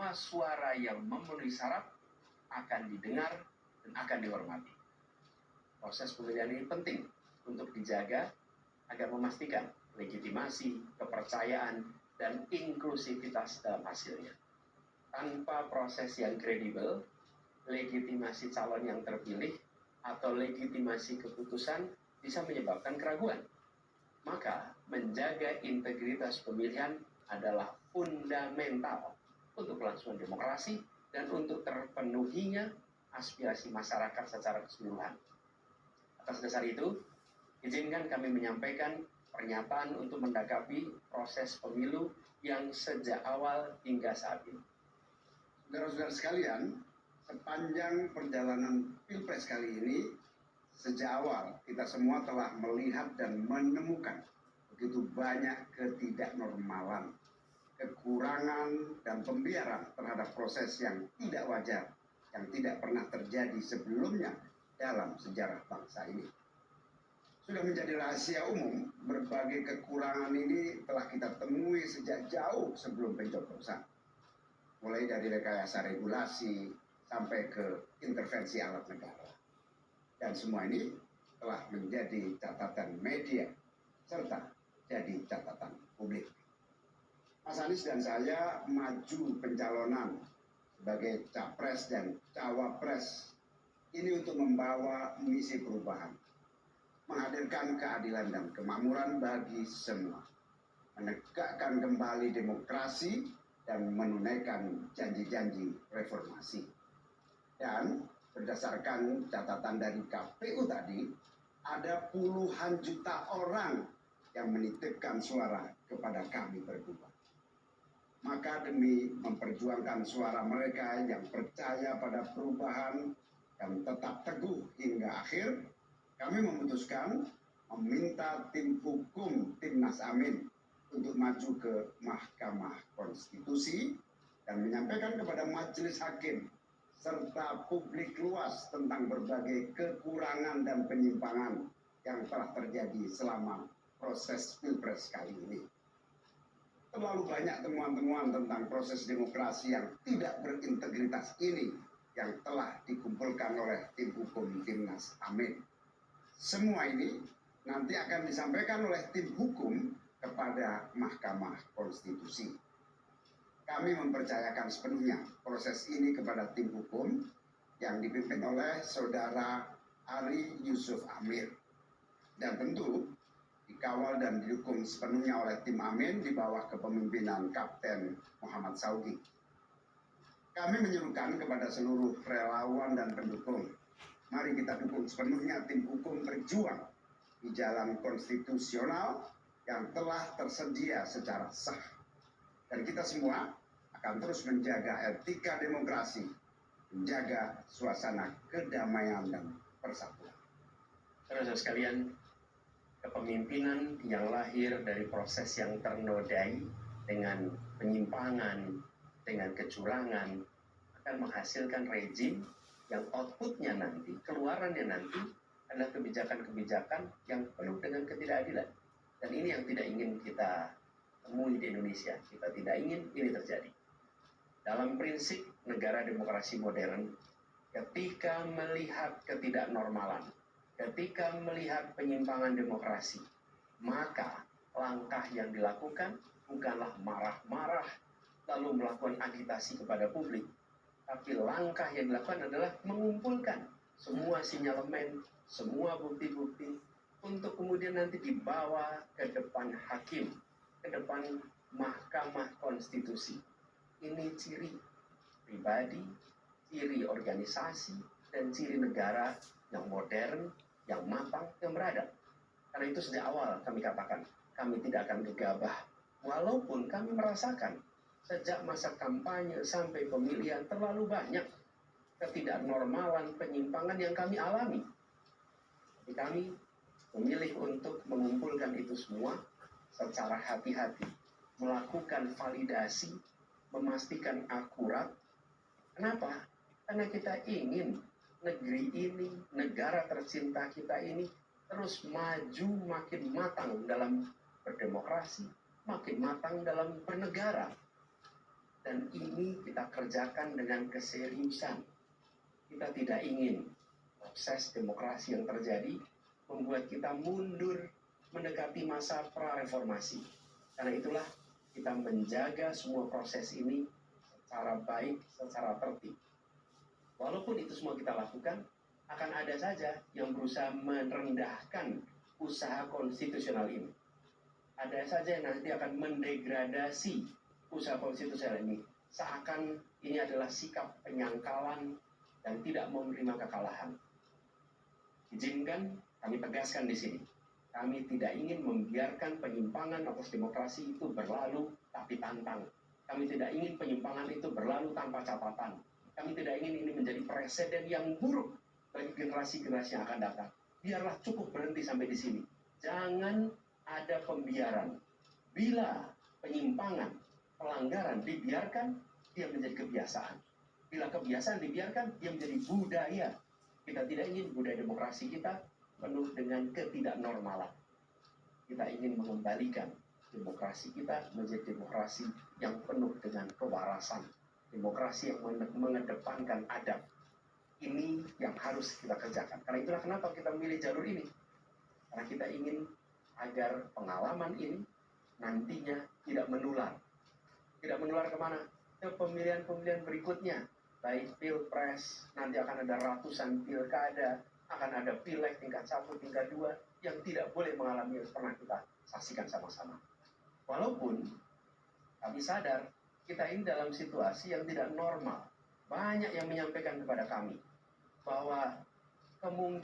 semua suara yang memenuhi syarat akan didengar dan akan dihormati. Proses pemilihan ini penting untuk dijaga agar memastikan legitimasi, kepercayaan, dan inklusivitas dalam hasilnya. Tanpa proses yang kredibel, legitimasi calon yang terpilih atau legitimasi keputusan bisa menyebabkan keraguan. Maka, menjaga integritas pemilihan adalah fundamental untuk kelangsungan demokrasi dan untuk terpenuhinya aspirasi masyarakat secara keseluruhan. Atas dasar itu, izinkan kami menyampaikan pernyataan untuk mendakapi proses pemilu yang sejak awal hingga saat ini. Saudara-saudara sekalian, sepanjang perjalanan Pilpres kali ini, sejak awal kita semua telah melihat dan menemukan begitu banyak ketidaknormalan, kekurangan, dan pembiaran terhadap proses yang tidak wajar, yang tidak pernah terjadi sebelumnya dalam sejarah bangsa ini. Sudah menjadi rahasia umum, berbagai kekurangan ini telah kita temui sejak jauh sebelum pencoblosan. Mulai dari rekayasa regulasi sampai ke intervensi alat negara. Dan semua ini telah menjadi catatan media serta jadi catatan publik. Mas Anies dan saya maju pencalonan sebagai capres dan cawapres ini untuk membawa misi perubahan, menghadirkan keadilan dan kemakmuran bagi semua, menegakkan kembali demokrasi dan menunaikan janji-janji reformasi. Dan berdasarkan catatan dari KPU tadi, ada puluhan juta orang yang menitipkan suara kepada kami berdua. Maka demi memperjuangkan suara mereka yang percaya pada perubahan dan tetap teguh hingga akhir, kami memutuskan meminta tim hukum Timnas Amin untuk maju ke Mahkamah Konstitusi dan menyampaikan kepada majelis hakim serta publik luas tentang berbagai kekurangan dan penyimpangan yang telah terjadi selama proses Pilpres kali ini. Terlalu banyak temuan-temuan tentang proses demokrasi yang tidak berintegritas ini yang telah dikumpulkan oleh tim hukum Timnas Amin. Semua ini nanti akan disampaikan oleh tim hukum kepada Mahkamah Konstitusi. Kami mempercayakan sepenuhnya proses ini kepada tim hukum yang dipimpin oleh Saudara Ari Yusuf Amir. Dan tentu dikawal dan didukung sepenuhnya oleh tim Amin di bawah kepemimpinan Kapten Muhammad Saugi. Kami menyerukan kepada seluruh relawan dan pendukung, mari kita dukung sepenuhnya tim hukum berjuang di jalan konstitusional yang telah tersedia secara sah. Dan kita semua akan terus menjaga etika demokrasi, menjaga suasana kedamaian dan persatuan. Saudara sekalian, kepemimpinan yang lahir dari proses yang ternodai dengan penyimpangan, dengan kecurangan, akan menghasilkan rejim yang outputnya nanti, keluarannya nanti adalah kebijakan-kebijakan yang penuh dengan ketidakadilan. Dan ini yang tidak ingin kita temui di Indonesia. Kita tidak ingin ini terjadi. Dalam prinsip negara demokrasi modern, ketika melihat ketidaknormalan, ketika melihat penyimpangan demokrasi, maka langkah yang dilakukan bukanlah marah-marah lalu melakukan agitasi kepada publik, tapi langkah yang dilakukan adalah mengumpulkan semua sinyalemen, semua bukti-bukti untuk kemudian nanti dibawa ke depan hakim, ke depan Mahkamah Konstitusi. Ini ciri pribadi, ciri organisasi, dan ciri negara yang modern, yang matang, yang beradab. Karena itu sejak awal kami katakan, kami tidak akan gegabah. Walaupun kami merasakan sejak masa kampanye sampai pemilihan terlalu banyak ketidaknormalan, penyimpangan yang kami alami. Tapi kami memilih untuk mengumpulkan itu semua secara hati-hati, melakukan validasi, memastikan akurat. Kenapa? Karena kita ingin negeri ini, negara tercinta kita ini terus maju makin matang dalam berdemokrasi, makin matang dalam bernegara. Dan ini kita kerjakan dengan keseriusan. Kita tidak ingin proses demokrasi yang terjadi membuat kita mundur mendekati masa pra-reformasi. Karena itulah kita menjaga semua proses ini secara baik, secara tertib. Walaupun itu semua kita lakukan, akan ada saja yang berusaha merendahkan usaha konstitusional ini. Ada saja yang nanti akan mendegradasi usaha konstitusional ini, seakan ini adalah sikap penyangkalan dan tidak mau menerima kekalahan. Izinkan kami tegaskan di sini, kami tidak ingin membiarkan penyimpangan atas demokrasi itu berlalu tapi tantang. Kami tidak ingin penyimpangan itu berlalu tanpa catatan. Kami tidak ingin ini menjadi presiden yang buruk bagi generasi-generasi yang akan datang. Biarlah cukup berhenti sampai di sini. Jangan ada pembiaran. Bila penyimpangan, pelanggaran dibiarkan, dia menjadi kebiasaan. Bila kebiasaan dibiarkan, dia menjadi budaya. Kita tidak ingin budaya demokrasi kita penuh dengan ketidaknormalan. Kita ingin mengembalikan demokrasi kita menjadi demokrasi yang penuh dengan kewarasan. Demokrasi yang mengedepankan adab. Ini yang harus kita kerjakan. Karena itulah kenapa kita memilih jalur ini. Karena kita ingin agar pengalaman ini nantinya tidak menular. Tidak menular kemana? Ke pemilihan-pemilihan berikutnya. Baik pilpres, nanti akan ada ratusan pilkada, akan ada pileg tingkat 1, tingkat 2, yang tidak boleh mengalami yang pernah kita saksikan sama-sama. Walaupun kami sadar, kita ini dalam situasi yang tidak normal. Banyak yang menyampaikan kepada kami bahwa kemungkinan